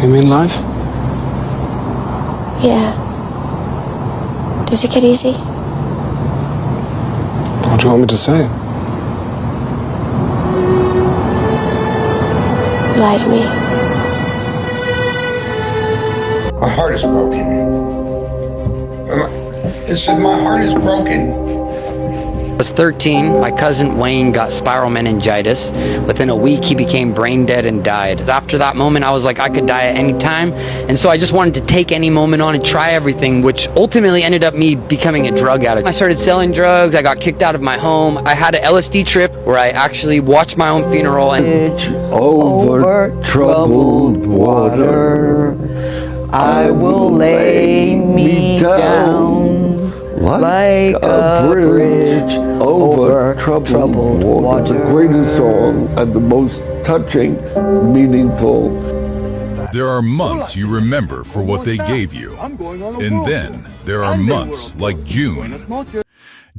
You mean life? Yeah. Does it get easy? What do you want me to say? Lie to me. My heart is broken. My heart is broken. I was 13, my cousin Wayne got spiral meningitis. Within a week, he became brain dead and died. After that moment, I was like, I could die at any time. And so I just wanted to take any moment on and try everything, which ultimately ended up me becoming a drug addict. I started selling drugs, I got kicked out of my home. I had an LSD trip where I actually watched my own funeral and over troubled water, I will lay me down like a bridge over troubled water. The greatest song and the most touching, meaningful. There are months you remember for what they gave you. And then there are months like June.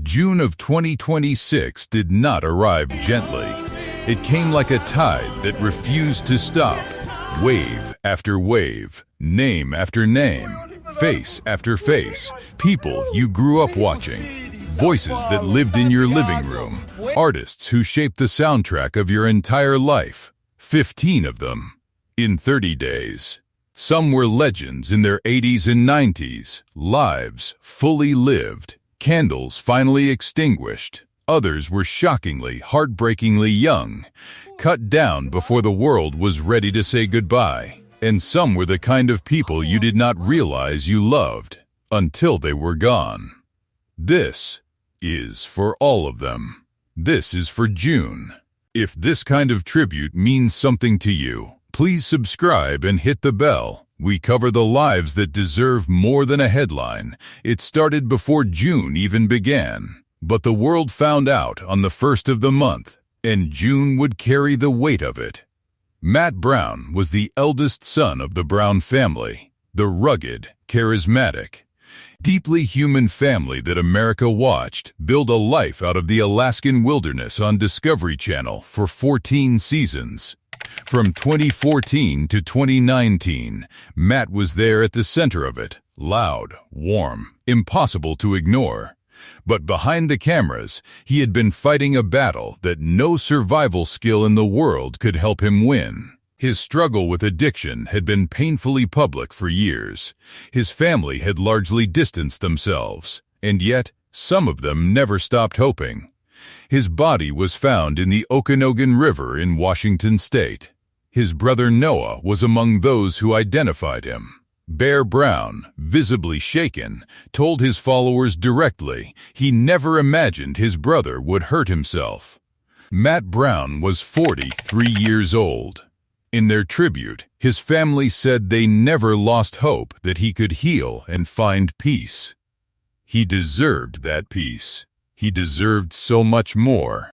June of 2026 did not arrive gently. It came like a tide that refused to stop. Wave after wave, name after name, face after face, people you grew up watching, voices that lived in your living room, artists who shaped the soundtrack of your entire life, 15 of them, in 30 days. Some were legends in their 80s and 90s, lives fully lived, candles finally extinguished. Others were shockingly, heartbreakingly young, cut down before the world was ready to say goodbye. And some were the kind of people you did not realize you loved until they were gone. This is for all of them. This is for June. If this kind of tribute means something to you, please subscribe and hit the bell. We cover the lives that deserve more than a headline. It started before June even began. But the world found out on the 1st of the month, and June would carry the weight of it. Matt Brown was the eldest son of the Brown family, the rugged, charismatic, deeply human family that America watched build a life out of the Alaskan wilderness on Discovery Channel for 14 seasons. From 2014 to 2019, Matt was there at the center of it, loud, warm, impossible to ignore. But behind the cameras, he had been fighting a battle that no survival skill in the world could help him win. His struggle with addiction had been painfully public for years. His family had largely distanced themselves, and yet some of them never stopped hoping. His body was found in the Okanogan River in Washington state. His brother Noah was among those who identified him. Bear Brown, visibly shaken, told his followers directly he never imagined his brother would hurt himself. Matt Brown was 43 years old. In their tribute, his family said they never lost hope that he could heal and find peace. He deserved that peace. He deserved so much more.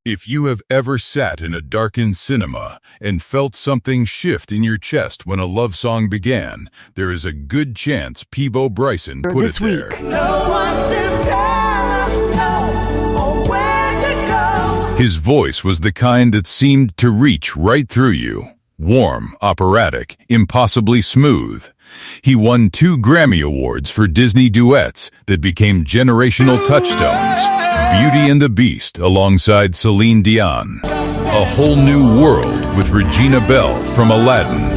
If you have ever sat in a darkened cinema and felt something shift in your chest when a love song began, there is a good chance Peabo Bryson put it there. No one to tell us no or where to go. His voice was the kind that seemed to reach right through you. Warm, operatic, impossibly smooth. He won 2 Grammy Awards for Disney duets that became generational touchstones. Beauty and the Beast alongside Celine Dion. A Whole New World with Regina Belle from Aladdin.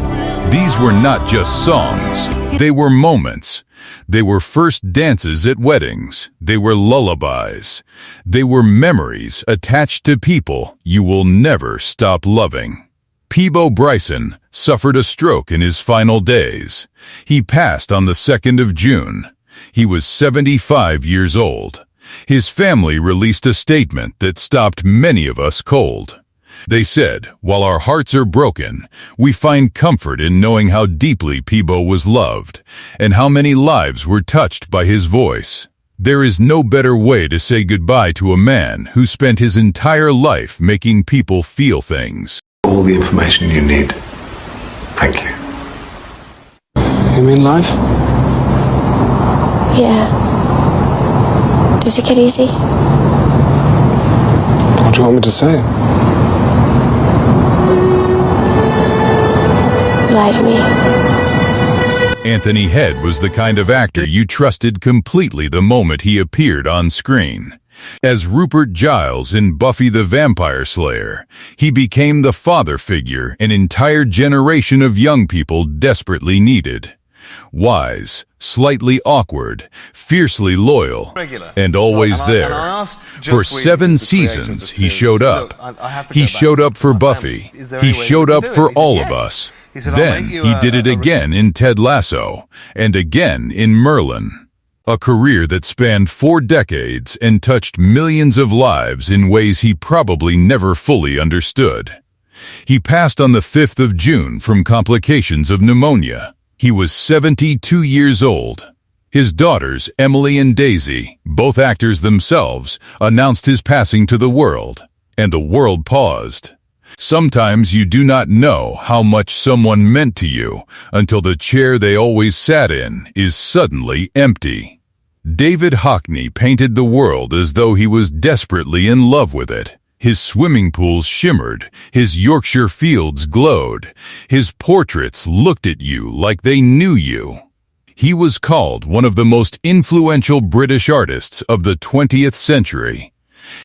These were not just songs, they were moments. They were first dances at weddings. They were lullabies. They were memories attached to people you will never stop loving. Peabo Bryson suffered a stroke in his final days. He passed on the 2nd of June. He was 75 years old. His family released a statement that stopped many of us cold. They said, "While our hearts are broken, we find comfort in knowing how deeply Peabo was loved and how many lives were touched by his voice. There is no better way to say goodbye to a man who spent his entire life making people feel things." All the information you need. Thank you. You mean life? Yeah. Does it get easy? do you want me to say? Lie to me. Anthony Head was the kind of actor you trusted completely the moment he appeared on screen. As Rupert Giles in Buffy the Vampire Slayer, he became the father figure an entire generation of young people desperately needed. Wise, slightly awkward, fiercely loyal, and always there. For 7 seasons, he showed up. He showed up for Buffy. He showed up for all of us. Then he did it again in Ted Lasso, and again in Merlin. A career that spanned 4 decades and touched millions of lives in ways he probably never fully understood. He passed on the 5th of June from complications of pneumonia. He was 72 years old. His daughters, Emily and Daisy, both actors themselves, announced his passing to the world, and the world paused. Sometimes you do not know how much someone meant to you until the chair they always sat in is suddenly empty. David Hockney painted the world as though he was desperately in love with it. His swimming pools shimmered, his Yorkshire fields glowed, his portraits looked at you like they knew you. He was called one of the most influential British artists of the 20th century.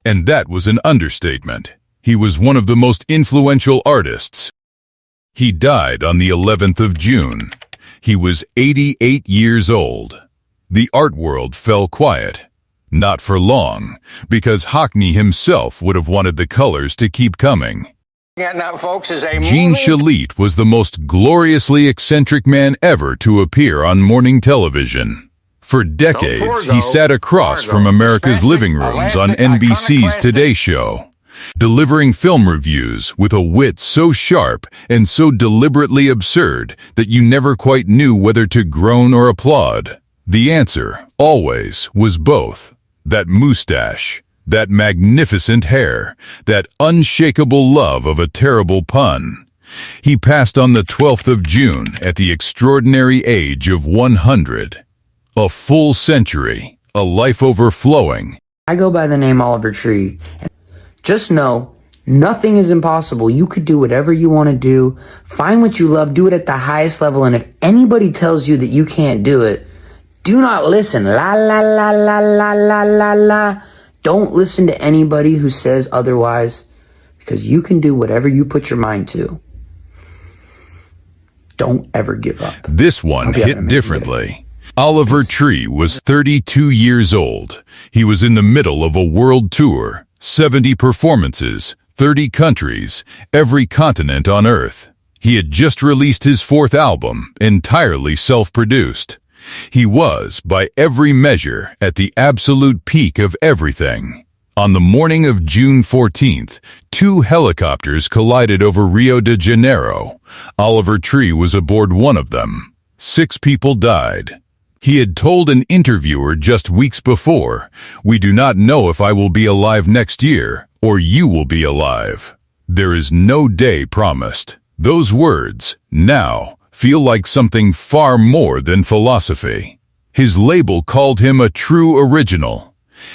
And that was an understatement. He was one of the most influential artists. He died on the 11th of June. He was 88 years old. The art world fell quiet. Not for long, because Hockney himself would have wanted the colors to keep coming. Gene Shalit was the most gloriously eccentric man ever to appear on morning television. For decades, he sat across from America's living rooms on NBC's Today Show, delivering film reviews with a wit so sharp and so deliberately absurd that you never quite knew whether to groan or applaud. The answer, always, was both. That mustache, that magnificent hair, that unshakable love of a terrible pun. He passed on the 12th of June at the extraordinary age of 100. A full century, a life overflowing. I go by the name Oliver Tree. Just know, nothing is impossible. You could do whatever you want to do. Find what you love, do it at the highest level, and if anybody tells you that you can't do it, do not listen. La la la la la la la la. Don't listen to anybody who says otherwise, because you can do whatever you put your mind to. Don't ever give up. This one hit differently. Oliver Tree was 32 years old. He was in the middle of a world tour, 70 performances, 30 countries, every continent on Earth. He had just released his 4th album, entirely self-produced. He was, by every measure, at the absolute peak of everything. On the morning of June 14th, 2 helicopters collided over Rio de Janeiro. Oliver Tree was aboard one of them. 6 people died. He had told an interviewer just weeks before, "We do not know if I will be alive next year, or you will be alive. There is no day promised." Those words, now, feel like something far more than philosophy. His label called him a true original.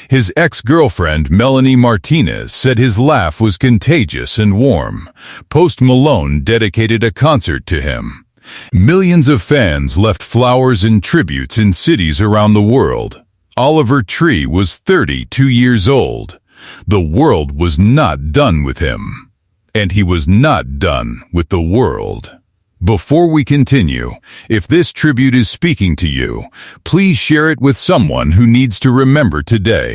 His ex-girlfriend Melanie Martinez said his laugh was contagious and warm. Post Malone dedicated a concert to him. Millions of fans left flowers and tributes in cities around the world. Oliver Tree was 32 years old. The world was not done with him. And he was not done with the world. Before we continue, if this tribute is speaking to you, please share it with someone who needs to remember today.